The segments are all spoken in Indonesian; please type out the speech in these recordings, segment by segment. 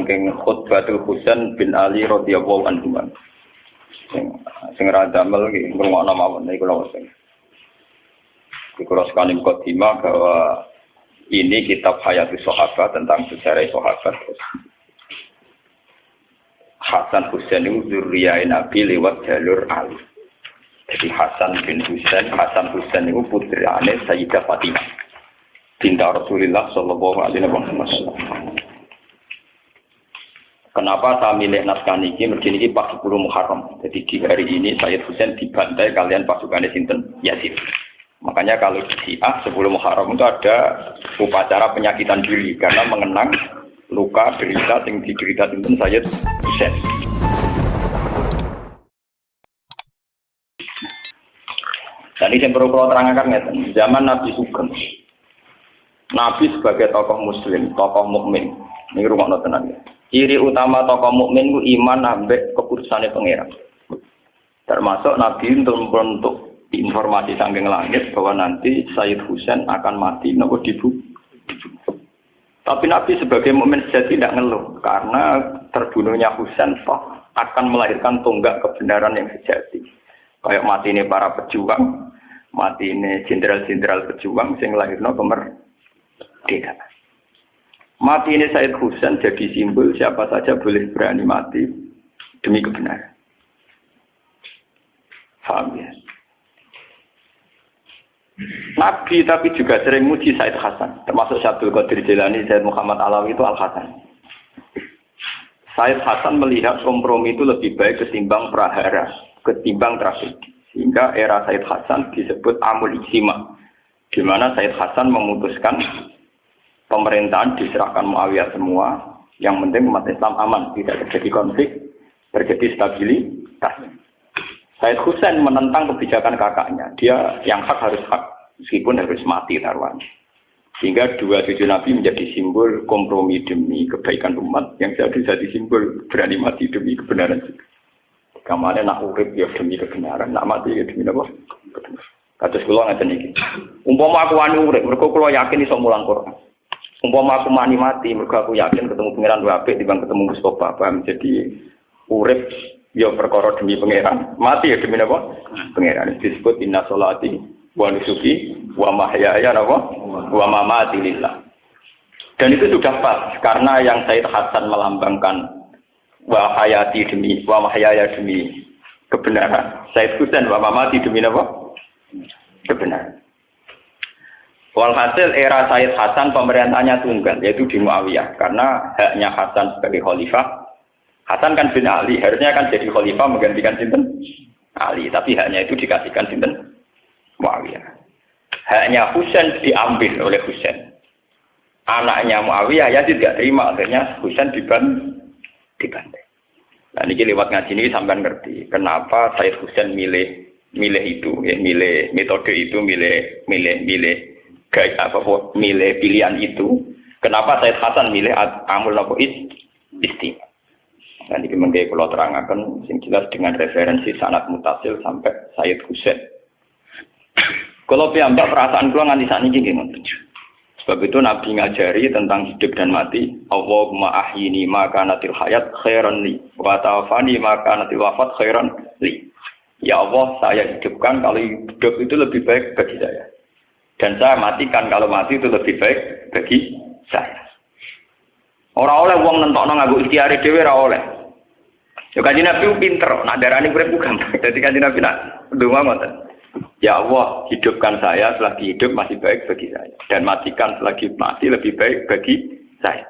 saking khutbatul Husain bin Ali radhiyallahu anhu. Sing ra damel iki ngrungokno mawon niku lho sing. Dikulas kalim khotimah bahwa ini kitab Hayatus Sahabat tentang sejarah sahabat. Hasan Husain itu dzurriyyah Nabi lewat jalur Ali. Jadi Hasan Husain itu putrane Sayyidah Fatimah binti Rasulullah sallallahu alaihi wasallam. Kenapa saya milih naskah ini? Mergi ini pas 10 Muharram. Jadi di hari ini Sayyid Husain dibantai kalian pasukannya sinten Yazid. Makanya kalau di Syiah 10 Muharram itu ada upacara penyakitan diri karena mengenang luka derita yang diderita sinten Sayyid Husain. Dan ini yang perlu kalau terangkan ya, zaman Nabi Sugeng, Nabi sebagai tokoh Muslim, tokoh mukmin, ini rumah tenan ya. Ciri utama tokoh mukmin itu iman ambek keputusannya pangeran. Termasuk Nabi untuk informasi saking langit bahwa nanti Sayyid Husain akan mati nopo dibunuh. Tapi Nabi sebagai mukmin sejati tidak ngeluh karena terbunuhnya Husain toh akan melahirkan tonggak kebenaran yang sejati. Kayak mati ini para pejuang, mati ini jenderal-jenderal pejuang sing lahirno kemerdekaan. Mati ini Sayyid Husain jadi simbol siapa saja boleh berani mati demi kebenaran. Paham ya? Nabi tapi juga sering muji Sayyid Hasan, termasuk Syabdul Qadir Jilani, Sayyid Muhammad Alawi itu Al-Hasan. Sayyid Hasan melihat kompromi itu lebih baik ketimbang prahara, ketimbang tragedi. Sehingga era Sayyid Hasan disebut Amul Ijtima, di mana Sayyid Hasan memutuskan pemerintahan diserahkan Muawiyah semua, yang penting umat Islam aman, tidak terjadi konflik, terjadi stabilitas. Sayyid Husain menentang kebijakan kakaknya, dia yang hak harus hak, meskipun harus mati taruhannya. Sehingga dua cucu Nabi menjadi simbol kompromi demi kebaikan umat, yang jadi simbol berani mati demi kebenaran juga. Kamane nak urip ya demi kebenaran, nak mati ya demi apa? Kebenaran. Kados kula ngaten iki. Umpama aku wani urip, mergo kula yakin iso mulang Quran. Umpama aku mati, mergo aku yakin ketemu pangeran luwih apik dibanding ketemu Mustofa, paham? Jadi urip ya perkara demi pangeran, mati ya demi apa? Pangeran. Disebut inna sholati wa nusuki wa mahyaya wa mamati lillah. Dan itu sudah pas karena yang Sayyid Hasan melambangkan wa hayati demi wa mahyaya demi kebenaran. Sayyid Husain wa mamati demi apa? Kebenaran. Walhasil era Sayyid Hasan pemerintahnya tunggal, yaitu di Muawiyah, karena haknya Hasan sebagai khalifah. Hasan kan bin Ali, harusnya kan jadi khalifah menggantikan sinten Ali, tapi haknya itu dikasihkan sinten Muawiyah. Haknya Husain diambil oleh Husain. Anaknya Muawiyah ya tidak terima, akhirnya Husain dibantai. Nah ini lewat ngaji ini sampai ngerti kenapa Sayyid Husain milih itu, ya, milih metode itu, milih pilihan itu. Kenapa Sayyid Hasan milih amul istimewa? Dan ini mengkaya kalau terangkan yang jelas dengan referensi sanad mutasil sampai Sayyid Husain. Kalau piyambak perasaan kula nganti sakniki nggih ngoten. Sebab itu Nabi ngajari tentang hidup dan mati. Allahumma ahyini ma kanatil hayat khairan li wa tawaffani ma kanatil wafat khairan li. Ya Allah, saya hidupkan kalau hidup itu lebih baik bagi saya. Dan saya matikan kalau mati itu lebih baik bagi saya. Ora oleh wong nentokno nganggo ikhtiare dhewe ora oleh. Ya Kanjeng Nabi pinter, nak darani urip ku gampang. Dadi Kanjeng Nabi nak ndonga ngoten. Ya Allah, hidupkan saya selagi hidup masih baik bagi saya. Dan matikan selagi mati lebih baik bagi saya.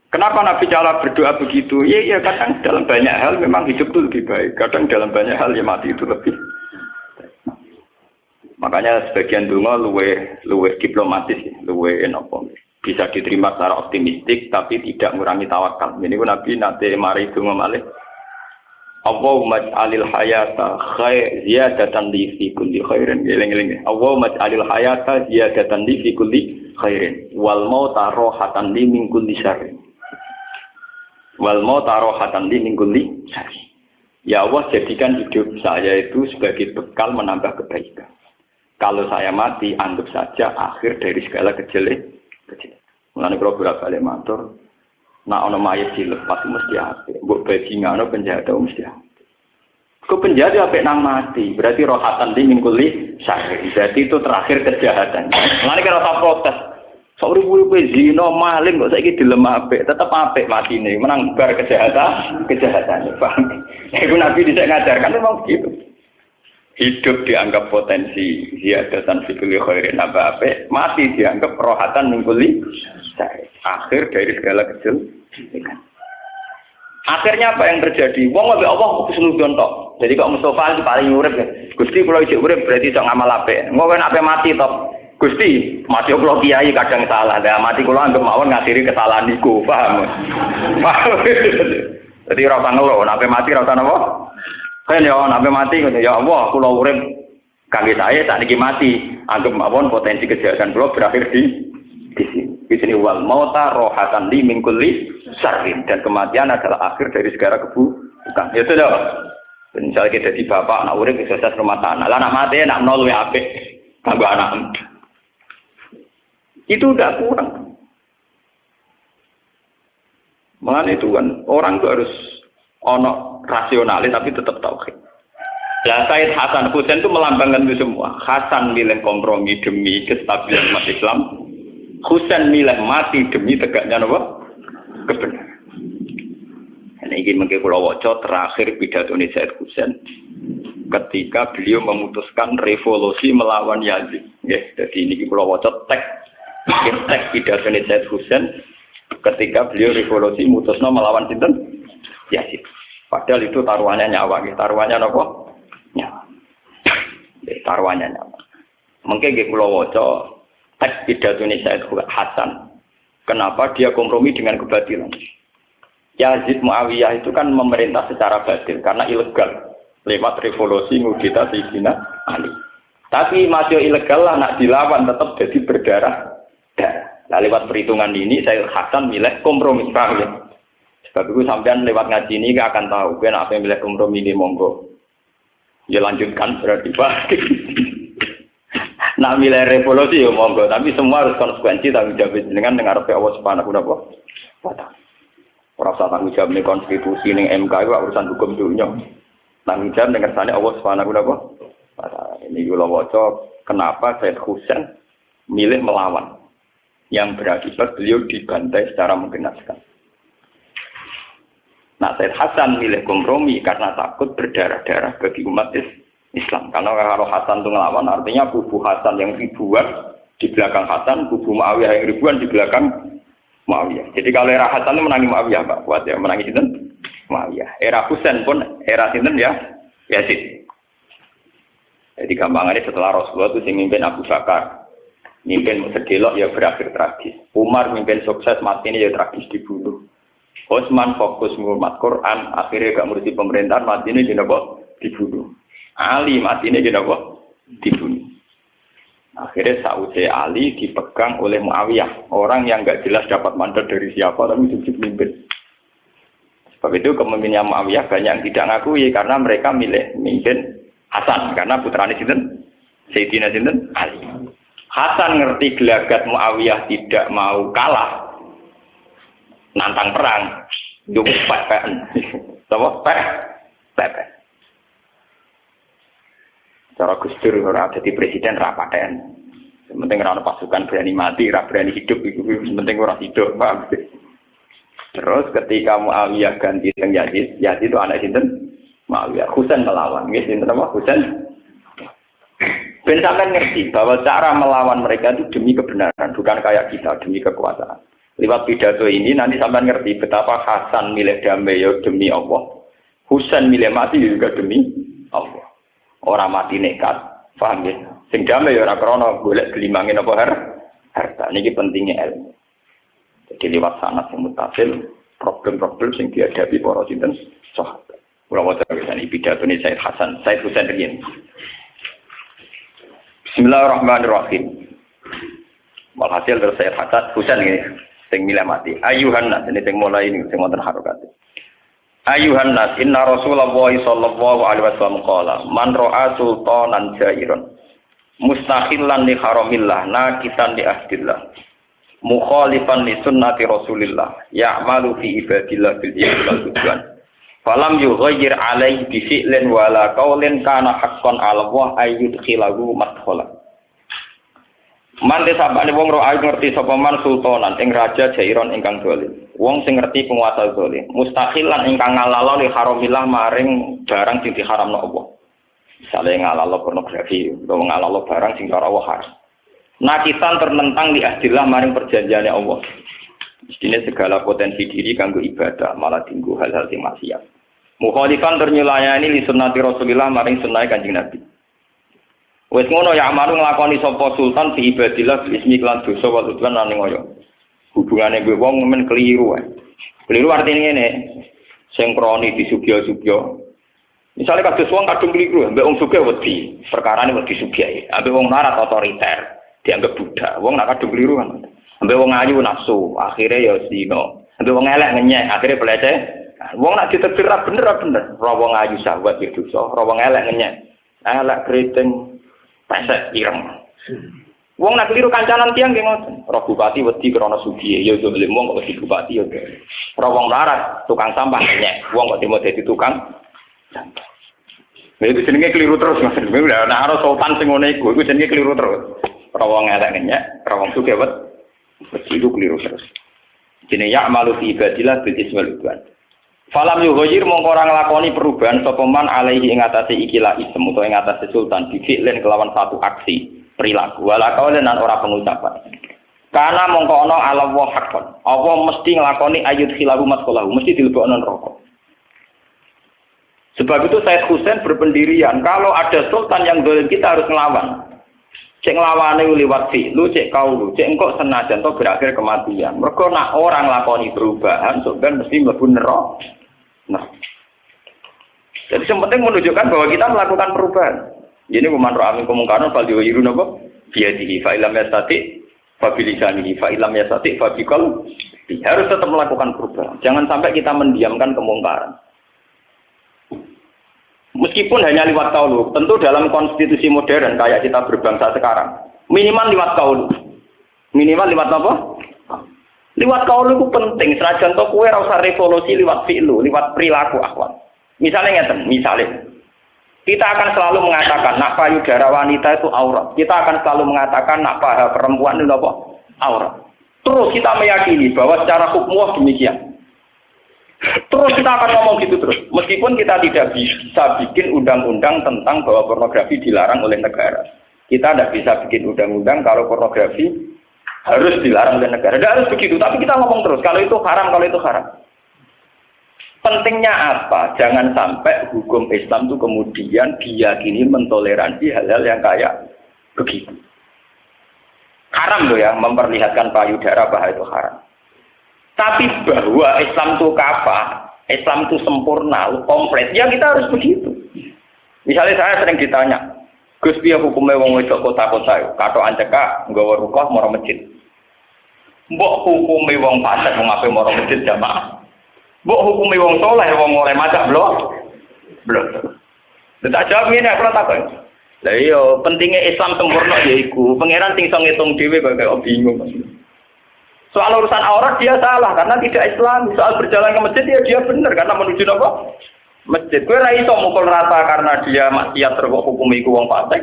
Kenapa Nabi cara berdoa begitu? Ya kadang dalam banyak hal memang hidup itu lebih baik. Kadang dalam banyak hal ya mati itu lebih baik. Makanya sebagian donga luweh diplomatis, luweh nopo. Bisa diterima secara optimistik tapi tidak mengurangi tawakal. Jadi Nabi nanti mari donga malih. Allahumma ij'alil hayata ziyadatan li fi kulli khairin. Eling-eling. Allahumma ij'alil hayata ziyadatan li fi kulli khairin wal mauta rohatan li min kulli syarrin. Wal mauta rohatan li min kulli syarrin. Ya Allah, jadikan hidup saya itu sebagai bekal menambah kebaikan. Kalau saya mati, anggap saja akhir dari segala kejelekan. Mulane kula bolak-balik matur, Nak ono mayat dilepas mesti apik. Mbok bajingan ono penjahat mesti apik. Kok penjahat apik nang mati, berarti rohatan li min kulli syarr. Berarti itu terakhir kejahatan. Lan iki ora protes. Sauri-uri zina maling kok saiki dilem apik, tetep apik matine, menang bar kejahatan. Paham? Iku Nabi dhisik ngajarkan memang begitu. Hidup dianggap potensi ziyadatan fikul khairin apa apik, mati dianggap rohatan min kulli syarr. Akhir dari segala kejelekan. Akhirnya apa yang terjadi? Wong ambek Allah kusnudon tok. Jadi kok Mustafa paling urip ya. Gusti kula ijek urip berarti iso ngamal apik. Engko nek mati tok. Gusti, mati kula kiai kadang salah. Lah mati kula anggap mawon ngatiri kesalahan niku, paham? Jadi ora usah ngeluh, nek mati ora usah napa? Kan ya nek mati ngono ya Allah, kula urip kangge saya sakniki mati. Anggap mawon potensi kejahatan kula berakhir di sini. Di sini wal mauta rohatan li min kulli syarrin, dan kematian adalah akhir dari segala keburukan. Ya sudah. Misalnya kita jadi bapak, nak urip sukses rumah tangga. Lah nak mati nak nol ya apik. Kanggo anak. Itu udah kurang. Makanya itu kan orang itu harus ono rasionalis tapi tetap tauhid. Lah Said Hasan Husain itu melambangkan itu semua. Hasan milih kompromi demi kestabilan umat Islam. Husain milih mati demi tegaknya apa? Kebenaran. Ini ingin mengkepula waca terakhir pidato Said Husain ketika beliau memutuskan revolusi melawan Yazid. Ya, jadi ini kepula waca teks pidato Said Husain ketika beliau revolusi mutusno melawan sinten Yazid. Padahal itu taruhannya nyawa, taruhannya apa? Nyawa. Taruhannya nyawa. Mungkin kepula waca teks pidato Said Hasan. Kenapa dia kompromi dengan kebatilan? Yazid Muawiyah itu kan memerintah secara batil karena ilegal lewat revolusi ngudita Sayyidina Ali. Tapi masih ilegal lah nak dilawan tetap jadi berdarah-darah. Nah lewat perhitungan ini saya Hasan milih kompromi, paham ya? Sebab itu sampean lewat ngaji ini akan tahu kan apa yang milih kompromi ini monggo. Ya lanjutkan berarti Pak. Nak milih revolusi ya monggo, tapi semua harus konsekuensi tanggung jawab dengan dengar Allah Subhanahu wa taala. Ora usah tanggung jawab ning konstitusi ning MK itu urusan hukum dunia. Tanggung jawab dengan sana Allah Subhanahu wa taala. Ini kula waca kenapa Said Husain milih melawan yang berakibat beliau dibantai secara menggenaskan. Nah, Said Hasan milih kompromi karena takut berdarah-darah bagi umat Islam. Karena kalau Hasan itu ngelawan artinya kubu Hasan yang ribuan di belakang Hasan, kubu Muawiyah yang ribuan di belakang Muawiyah. Jadi kalau era Hasan itu menangi Muawiyah, Pak. Kuat ya, menangi sinten? Muawiyah. Era Husain pun era sinten ya? Yazid. Jadi gampangannya setelah Rasulullah itu mimpin Abu Bakar, mimpin sedelok ya berakhir tragis. Umar mimpin sukses, mati ini ya tragis dibunuh. Utsman fokus ngurmat Quran, akhirnya gak ngurusi pemerintahan, mati ini dibunuh. Ali mati ini dibunuh. Akhirnya Saudi Ali dipegang oleh Muawiyah, orang yang nggak jelas dapat mandat dari siapa tapi sujud mimpin. Sebab itu kepemimpinannya Muawiyah banyak yang tidak ngakui karena mereka milih mimpin Hasan karena putranya sinten Sayyidina sinten Ali. Hasan ngerti gelagat Muawiyah tidak mau kalah, nantang perang, cukup pepen, sama pepen. Cara Gus Dur ora dadi presiden ra paten. Penting ora ana pasukan berani mati, ora berani hidup iku penting ora hidup, Pak. Terus ketika Muawiyah ganti teng Yazid, Yazid itu anak sinten? Muawiyah. Husain melawan, nggih sinten apa? Husain. Ben sampean ngerti bahwa cara melawan mereka itu demi kebenaran, bukan kayak kita demi kekuasaan. Lewat pidato ini nanti sampean ngerti betapa Hasan milih damai ya demi Allah. Husain milih mati juga demi Allah. Orang mati nekat, paham ya? Sing damai ya ora krana golek gelimangin apa harta. Niki pentingnya ilmu. Jadi lewat sanad sing mutasil, problem-problem sing dihadapi para sinten sahabat. Kula waca ini pidato ni Said Hasan, Said Husain riyen. Bismillahirrahmanirrahim. Walhasil terus Said Hasan Husain ini sing milih mati. Ayuhan nas ini sing mulai ini sing wonten harokat. Ayuhan nas inna Rasulullah sallallahu alaihi wasallam qala man ra'a sultanan jairon mustakhillan li haramillah nakisan li ahdillah mukhalifan li sunnati Rasulillah ya'malu fi ibadillah bil wal udwan falam yughayyir alaihi bi fi'lin wala qaulin kana haqqan 'ala Allah ayyudkhilahu madkhala. Man desapane wong ro ayu ngerti sapa man sultanan ing raja jairon ingkang dolim. Wong sing ngerti penguasa dolim, mustahilan ingkang ngalalo li haramillah maring barang sing diharamno Allah. Misale ngalalo pornografi, utawa ngalalo barang sing ora Allah haram. Nakitan ternentang di ahdillah maring perjanjiane Allah. Mestine segala potensi diri kanggo ibadah malah tinggu hal-hal sing maksiat. Mukhalifan ternyulayani li sunnati Rasulillah maring sunnah Kanjeng Nabi. Wes ngono ya amaru nglakoni sapa sultan fi ibadillah bismi lan dosa wal udwan lan ngoyo. Hubungane kowe wong men keliru ae. Keliru artine ngene. Sing kroni disugya-sugya. Misale kados wong kadung keliru, mbek wong sugih wedi, perkarane wedi sugih. Ambek wong larat otoriter, dianggap budak. Wong nak kadung keliru kan. Ambek wong ayu nafsu, akhire ya zina. Ambek wong elek ngenyek, akhire peleceh. Wong nak ditetir bener. Ora wong ayu sahabat ya dosa, ora wong elek ngenyek. Elek kriting pesek ireng. Wong nak keliru kancanan tiyang nggih ngoten. Roh bupati wedi krana sugih, ya dolim wong kok wedi bupati ya. Roh wong larat tukang sampah nyek, wong kok dimo dadi tukang sampah. Lha itu jenenge keliru terus Mas. Nek ana sultan sing ngene iku jenenge keliru terus. Roh wong elek nyek, roh wong sugih wedi itu keliru terus. Jenenge ya'malu fi ibadillah bil ismil udwan. Falam yughayir mongko ora nglakoni perubahan sapa man alaihi ing atase ikilah isem utawa ing atase sultan bifi'len kelawan satu aksi perilaku wala kaulan lan ora pengucapan. Karena mongko ana ala wa haqqan. Apa mesti nglakoni ayat khilahu matqalahu, mesti dilebokno neraka. Sebab itu Said Husain berpendirian kalau ada sultan yang dolim kita harus nglawan. Cek nglawane liwat fi'lu, cek kaulu, cek engko senajan to berakhir kematian. Mergo nak orang nglakoni perubahan sultan mesti mlebu neraka. Nah. Jadi yang penting menunjukkan bahwa kita melakukan perubahan. Ini kuman ra'amin kemungkaran fal yuhiru napa biadihi fa ilam yastati fa bilisanihi fa ilam yastati fa biqal harus tetap melakukan perubahan. Jangan sampai kita mendiamkan kemungkaran. Meskipun hanya lewat qaul, tentu dalam konstitusi modern kayak kita berbangsa sekarang, minimal lewat qaul. Minimal lewat apa? Lewat qaul itu penting. Senajan to kowe ora usah revolusi lewat fi'lu, lewat perilaku akhwat. Misalnya ngeten, kita akan selalu mengatakan nak payudara wanita itu aurat. Kita akan selalu mengatakan nak paha perempuan itu apa? Aurat. Terus kita meyakini bahwa secara hukum demikian. Terus kita akan ngomong gitu terus. Meskipun kita tidak bisa bikin undang-undang tentang bahwa pornografi dilarang oleh negara. Kita tidak bisa bikin undang-undang kalau pornografi harus dilarang oleh negara. Tidak harus begitu. Tapi kita ngomong terus. Kalau itu haram, kalau itu haram. Pentingnya apa? Jangan sampai hukum Islam itu kemudian diyakini mentoleransi hal-hal yang kayak begitu. Haram loh ya, memperlihatkan payudara bahwa itu haram. Tapi bahwa Islam itu kafah, Islam itu sempurna, komplit, ya kita harus begitu. Misalnya saya sering ditanya, Gus piye hukumnya wong wedok kota-kota, katokan cekak, nggawa rukoh mara masjid. Mbok hukumnya wong fasik wong ape mara masjid jamaah. Mbok hukumnya wong soleh wong oleh macak blok. Tak jawab ngene aku takon. Lah iya, pentingnya Islam sempurna yaiku pangeran sing iso ngitung dhewe kok bingung. Soal urusan aurat dia salah karena tidak Islam. Soal berjalan ke masjid ya dia benar karena menuju apa? Masjid. Kowe ra iso mukul rata karena dia maksiat terus hukum iku wong fasik.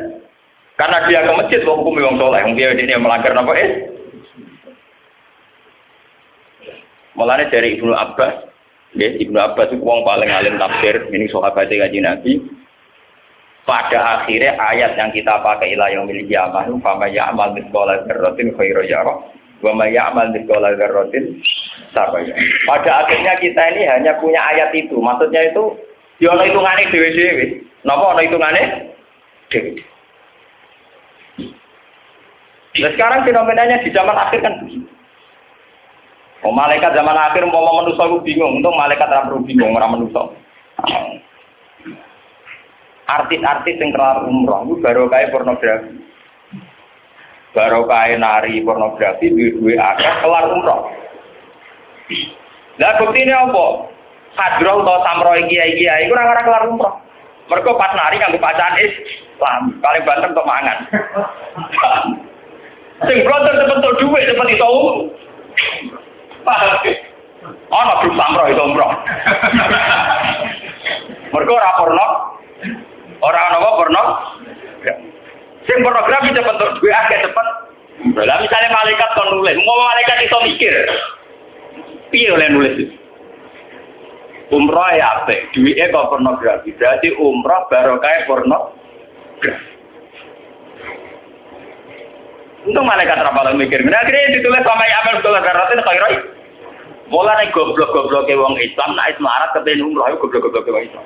Karena dia ke masjid kok hukum wong saleh. Wong dia melanggar napa Mulane dari Ibnu Abbas, Ibnu Abbas itu wong paling alim tafsir ini sahabat Kanjeng Nabi. Pada akhirnya ayat yang kita pakai ila yaumil qiyamah, fa may ya'mal mithqala dzarratin khairan yarah. Wa may ya'mal mithqala dzarratin syarran. Pada akhirnya kita ini hanya punya ayat itu. Maksudnya itu ya ana hitungane dhewe-dhewe. Napa ana hitungane? Dhewe. Nah, sekarang fenomenanya di zaman akhir kan begini. Oh, malaikat zaman akhir mau manusia itu bingung. Untung malaikat ora perlu bingung ora manusia. Artis-artis yang kelar umroh itu baru kayak pornografi. Baru kayak nari pornografi duwe akeh kelar umroh. Lah buktinya apa? Hadroh atau samroh kiai-kiai iku ora kelar umroh. Mergo pas nari kanggo bacaan Islam, paling banter untuk mangan. Sing blontor cepet untuk duit cepet iso. Paham? Ana grup samro itu umroh. Mergo ora porno. Ora ana porno. Sing pornografi cepet untuk duit akeh cepet. Lah misalnya malaikat kon nulis, mau malaikat iso mikir. Piye oleh nulis? Umroh ya apik, duwike kok pornografi. Berarti umroh barokah pornografi. Untung malaikat rapal mikir. Nah, akhirnya ditulis sama Amal Abdullah Garatin khairoi. Mulane goblok-gobloke wong Islam nek melarat kepen umroh yo goblok-gobloke wong Islam.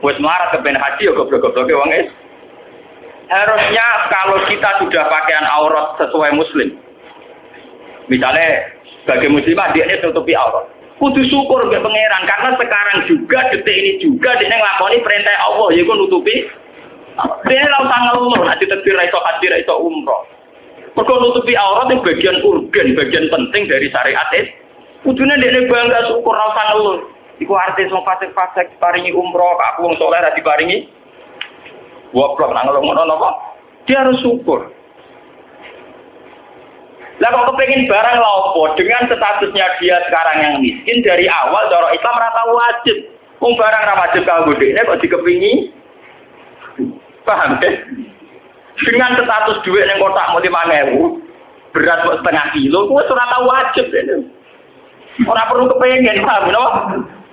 Wis melarat kepen haji yo goblok-gobloke wong Islam. Harusnya kalau kita sudah pakaian aurat sesuai muslim. Misalnya sebagai muslimah dia ini tutupi aurat. Kudu syukur mbek pangeran karena sekarang juga detik ini juga dia nglakoni perintah Allah yaiku nutupi. Dia ora usah ngeluh nek ditetir iso haji iso umroh. Pergo nutupi aurat itu bagian urgen, bagian penting dari syariat itu. Kudune dekne bangga syukur ora usah ngeluh. Iku artis wong fasik-fasik paringi umroh, aku wong saleh ra diparingi. Goblok nang ngeluh ngono napa? Dia harus syukur. Lah kok kepengin barang lha opo? Dengan statusnya dia sekarang yang miskin dari awal cara Islam ora tau wajib. Wong barang ra wajib kanggo dekne kok dikepingi. Paham deh? Dengan status duit yang kotak mau 5.000 berat setengah kilo, gue sudah tahu wajib ini. Orang perlu kepengen, paham no?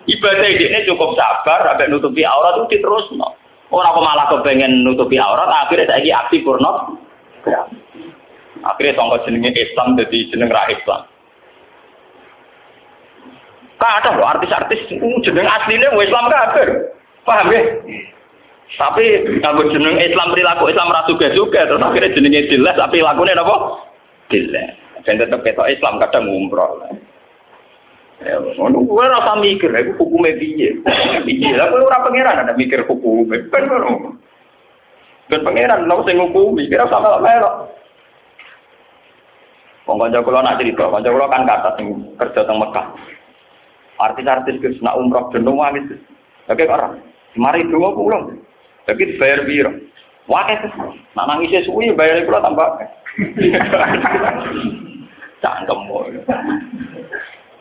Ibadah ini cukup sabar, sampai nutupi aurat itu terus no. Orang malah kepengen nutupi aurat, akhirnya saya aktif porno. Akhirnya tongkol jenenge Islam jadi jeneng ra Islam. Kadang loh artis-artis jeneng aslinya Islam kafir, paham ya? Tapi kalau jeneng Islam perilaku Islam ra juga terus akhirnya jenenge jelas tapi lakunya apa? Jelas. Dan tetap ketok Islam kadang umroh. Ya, ngono kuwi ora usah mikir, iku hukume piye. Piye lah kowe ora pangeran ada mikir hukume. Ben ngono. Ben pangeran lho sing ngukumi, kira sama melok. Wong kanca kula nak cerita, kanca kula kan kata sing kerja teng Mekah. Artis-artis wis nak umroh jeneng wis. Oke ora. Mari donga kula. Tapi bayar biro, wah kayak nak nangisnya suwi bayar pula tambah, cangkem boy.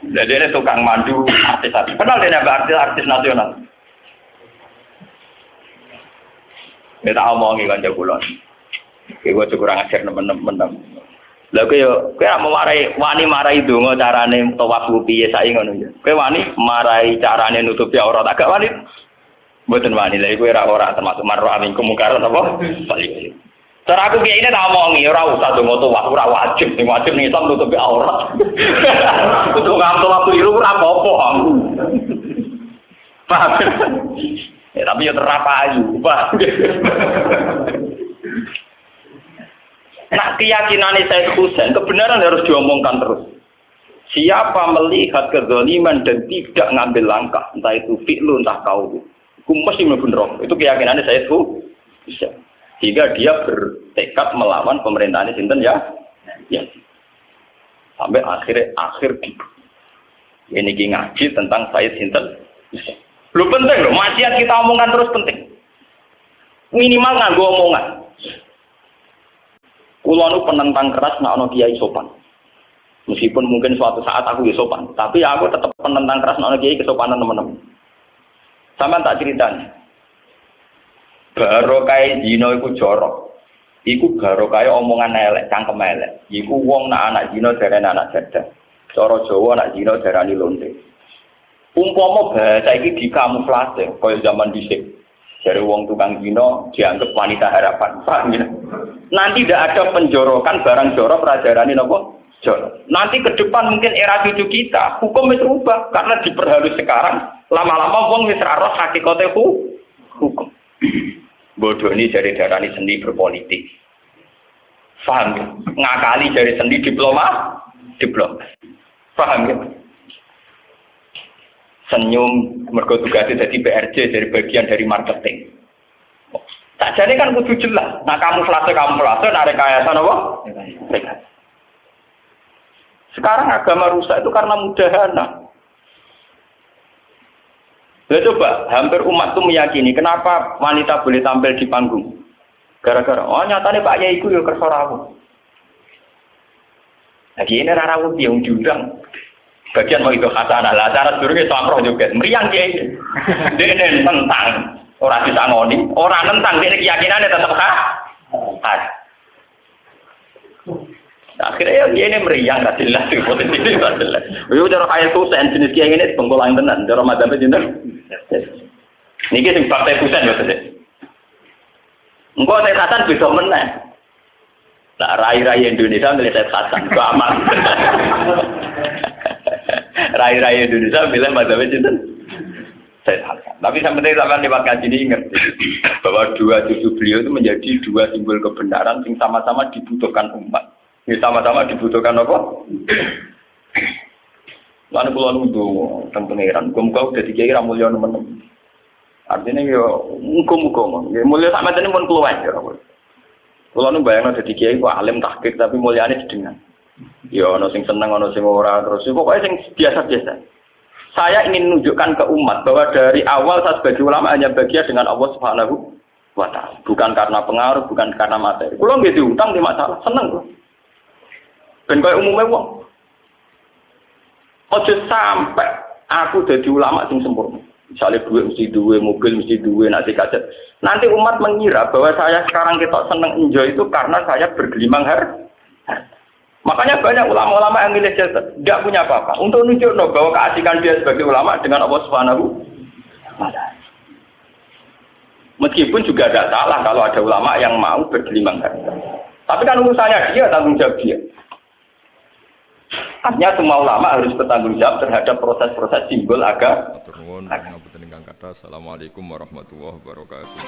Jadi ini tukang mandu artis-artis. Kenal dia artis nasional. Kita omongi kan jagoan. Gue kurang ajar temen-temen. Lalu kayak mau wani marai dongo carane tawaf piye saiki ngono ya. Kayak wani marai carane nutupi aurat agak wani. Mboten wani lha iku ora termasuk marro amin kemungkaran apa? Balik. Cara aku kiai ini tak omongi ora usah dongo tawaf ora wajib, sing wajib ning Islam nutupi aurat. Kudu ngantuk waktu iru ora apa-apa. Paham? Ya tapi ya terapayu, Pak. Nah keyakinan Said Husain kebenaran harus diomongkan terus. Siapa melihat kezaliman dan tidak ngambil langkah, entah itu fi'lu entah qaul, mesti mlebu neraka. Itu keyakinannya Said Husain. Sehingga dia bertekad melawan pemerintahan sinten ya. Sampai akhir ini ngaji tentang Said sinten. Lu penting loh, maksiat kita omongkan terus penting. Minimal nganggo omongan. Kulo nu penentang keras nak ono kiai sopan. Meskipun mungkin suatu saat aku ya sopan, tapi aku tetap penentang keras nak ono kiai kesopanan teman-teman. Sampeyan tak ceritani. Barokah zina iku jorok. Iku barokah omongan elek, cangkem elek. Iku wong nak anak zina darane anak jadah. Cara Jawa nak zina darani lonte. Umpama bahasa iki dikamuflase kaya zaman dhisik. Dari wong tukang zina dianggap wanita harapan. Paham ya? Nanti tidak ada penjorokan barang jorok pelajarani nopo jorok. Nanti ke depan mungkin era cucu kita hukum itu berubah karena diperhalus sekarang. Lama-lama wong wis ra roh hakikate hukum. Bodoh ini dari darani seni berpolitik. Paham ya? Ngakali dari seni diploma. Paham ya? Senyum mergo tugasnya jadi PRJ dari bagian dari marketing. Tak jadi kan kudu jelas. Nah kamu flase nak rekayasa apa? Sekarang agama rusak itu karena mudahana. Ya coba, hampir umat itu meyakini kenapa wanita boleh tampil di panggung. Gara-gara, oh nyatanya Pak Yai itu ya kersorawu. Lagi ini rara yang diundang. Bagian mau itu khasanah lah, cara durungnya samproh juga. Meriang dia ini. Dia ini tentang orang disangoni, orang tentang dia keyakinannya tetap khas. Akhirnya dia ini meriang, gak jelas, positif gak jelas. Itu cara kayak kusen, jenis kiai ini pengkolang tenan, cara madamnya jenis. Ini sing partai kusen ya tadi. Enggak saya khasan beda meneh. Nah, rai-rai Indonesia milih saya khasan, itu aman. Rai-rai Indonesia milih madamnya jenis. Saya khasan. Tapi sampai zaman lewat kaji ini ingat bahwa dua cucu beliau itu menjadi dua simbol kebenaran yang sama-sama dibutuhkan umat. Ini sama-sama dibutuhkan apa? Lalu pulau nudu tentang pangeran, muka udah dikira mulia teman-teman. Artinya ya muka-muka, mulia sama tadi pun keluar ya. Pulau nu bayang udah dikira itu alim tahqiq tapi mulianya sedengan. Ya ono sing seneng, ono sing ora terus. Pokoknya sing biasa-biasa. Saya ingin menunjukkan ke umat bahwa dari awal saya sebagai ulama hanya bahagia dengan Allah Subhanahu wa Ta'ala, bukan karena pengaruh, bukan karena materi. Kalau nggak diutang di masalah, seneng loh. Dan kayak umumnya wong. Ojo sampai aku jadi ulama yang sempurna. Misalnya duit mesti duit, mobil mesti duit, nasi kajet. Nanti umat mengira bahwa saya sekarang kita seneng enjoy itu karena saya bergelimang harta. Makanya banyak ulama-ulama yang milih jasa, tidak punya apa-apa. Untuk menunjukkan bahwa keasikan dia sebagai ulama dengan Allah Subhanahu wa Ta'ala. Meskipun juga tidak salah kalau ada ulama yang mau bergelimang harta. Tapi kan urusannya dia, tanggung jawab dia. Artinya semua ulama harus bertanggung jawab terhadap proses-proses simbol agama. Assalamualaikum warahmatullahi wabarakatuh.